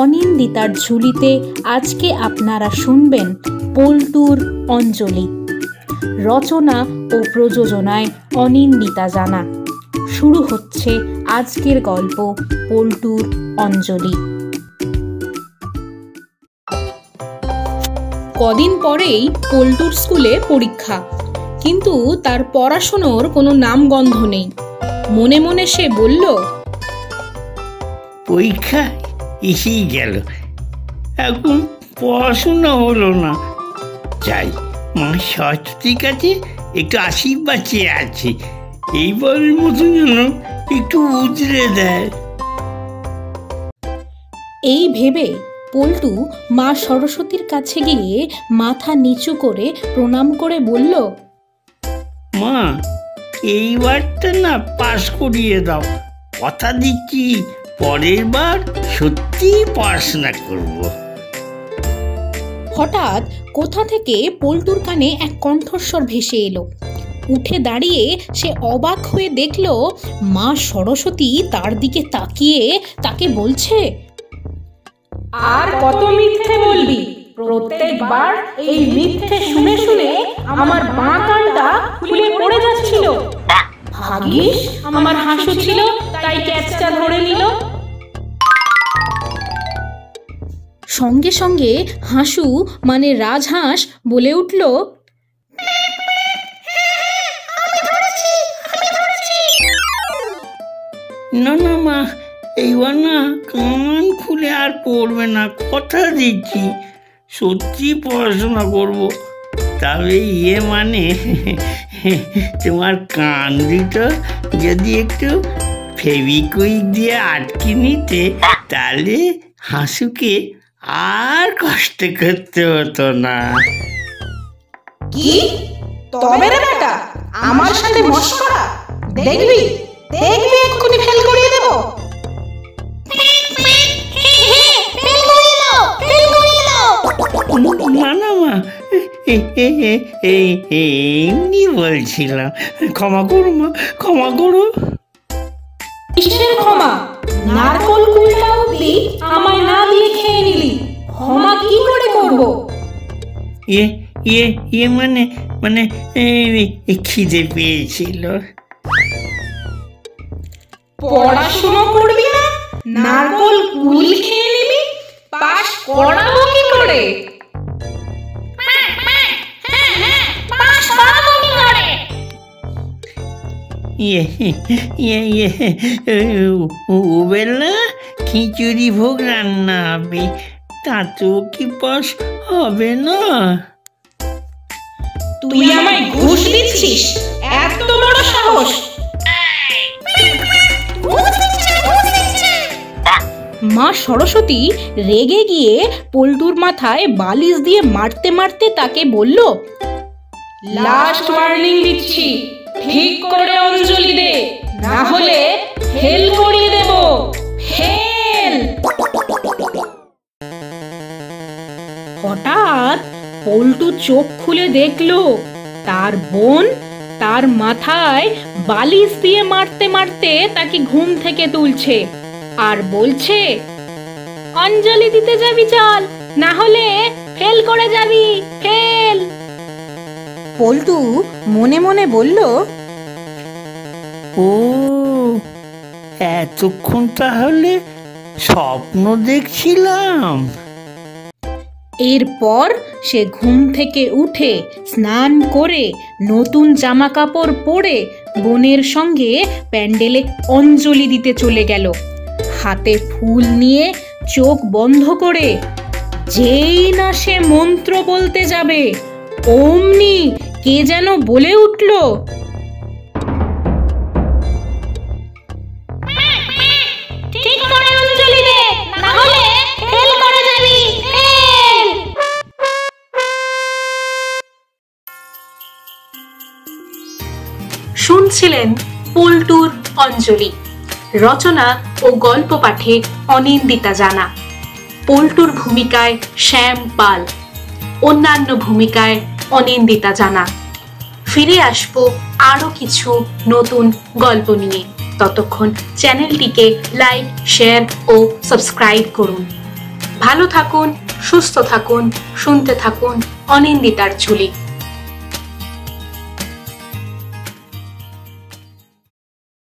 অনিন্দিতার ঝুলিতে আজকে আপনারা শুনবেন পল্টুর অঞ্জলি। রচনা ও প্রযোজনায় অনিন্দিতা জানা। শুরু হচ্ছে আজকের গল্প পল্টুর অঞ্জলি। কদিন পরেই পল্টুর স্কুলে পরীক্ষা, কিন্তু তার পড়াশোনার কোনো নামগন্ধ নেই। মনে মনে সে বলল, পরীক্ষা এসেই গেল, এখন পড়াশোনা হলো না। চাই মা সরস্বতীর কাছে একটু আশীর্বাদ চেয়ে আছে, এইবারের মতন যেন একটু উজরে দেয়। এই ভেবে পল্টু মা সরস্বতীর কাছে গিয়ে মাথা নিচু করে প্রণাম করে বলল, মা, এইবারটা না পাস করিয়ে দাও, কথা দিচ্ছি পরের বার সত্যি পড়াশোনা করব। হঠাৎ কোথা থেকে পল্টুর কানে এক কণ্ঠস্বর ভেসে এলো। উঠে দাঁড়িয়ে সে অবাক হয়ে দেখল মা সরস্বতী তার দিকে তাকিয়ে তাকে বলছে, আর কত মিথ্যে বলবি? প্রত্যেকবার এই মিথ্যে শুনে শুনে আমার বাঁ কানটা খুলে পড়ে যাচ্ছিল। ভাগ্যিস আমার হাসু ছিল, তাই ক্যাচটা ধরে নিল। সঙ্গে সঙ্গে হাসু মানে রাজহাঁস বলে উঠল, না না মা, এইবার না কান খুলে আর পড়বে না, কথা দিচ্ছি সত্যি পড়াশোনা করব। তবে মানে তোমার কান দুটো যদি একটু ফেভিকুইক দিয়ে আটকে নিতে, তাহলে হাসুকে আর কষ্ট করতে হতো না। কি তবে রে বেটা, আমার সাথে মশকরা? দেখবি দেখবি এক্ষুনি ফেল করিয়ে দেব। না না মা, এমনি বলছিলাম, ক্ষমা করো মা, ক্ষমা করো। কিসের ক্ষমা? নারকল কুলটা অবধি আমায় না দিয়ে খেয়ে নিলি, ক্ষমা কি করে করব? মানে খিদে পেয়েছিল। পড়াশোনা করবি না, নারকল কুল খেয়ে নিবি, পাস করাবো কি করে? ওবেলা খিচুড়ি ভোগ রান্না হবে, তাতেও কি পাস হবে না? তুই আমায় ঘুষ দিচ্ছিস? এত বড় সাহস! মা সরস্বতী রেগে গিয়ে পল্টুর মাথায় বালিশ দিয়ে মারতে মারতে তাকে বলল, লাস্ট ওয়ার্নিং দিচ্ছি, ঠিক করে অঞ্জলি দে, না হলে ফেল করিয়ে দেব। ফেল! হঠাৎ পল্টু চোখ খুলে দেখল তার বোন তার মাথায় বালিশ দিয়ে মারতে মারতে তাকে ঘুম থেকে তুলছে আর বলছে, অঞ্জলি দিতে যাবি চল, না হলে ফেল করে যাবি, ফেল। পল্টু মনে মনে বলল, ও এতক্ষণ তাহলে স্বপ্ন দেখছিলাম। এরপর সে ঘুম থেকে উঠে স্নান করে নতুন জামা কাপড় পরে বোনের সঙ্গে প্যান্ডেলে অঞ্জলি দিতে চলে গেল। হাতে ফুল নিয়ে চোখ বন্ধ করে যেই না সে মন্ত্র বলতে যাবে, অমনি কে যেন বলে উঠল, ঠিক করে অঞ্জলি দে, না হলে ফেল করে যাবি, ফেল! শুনছিলেন পল্টুর অঞ্জলি। রচনা ও গল্প পাঠে অনিন্দিতা জানা। পল্টুর ভূমিকায় শ্যাম পাল, অন্যান্য ভূমিকায় অনিন্দিতা জানা। ফিরে আসবো আরো কিছু নতুন গল্প নিয়ে। ততক্ষণ চ্যানেলটিকে লাইক, শেয়ার ও সাবস্ক্রাইব করুন। ভালো থাকুন, সুস্থ থাকুন, শুনতে থাকুন অনিন্দিতার ঝুলি।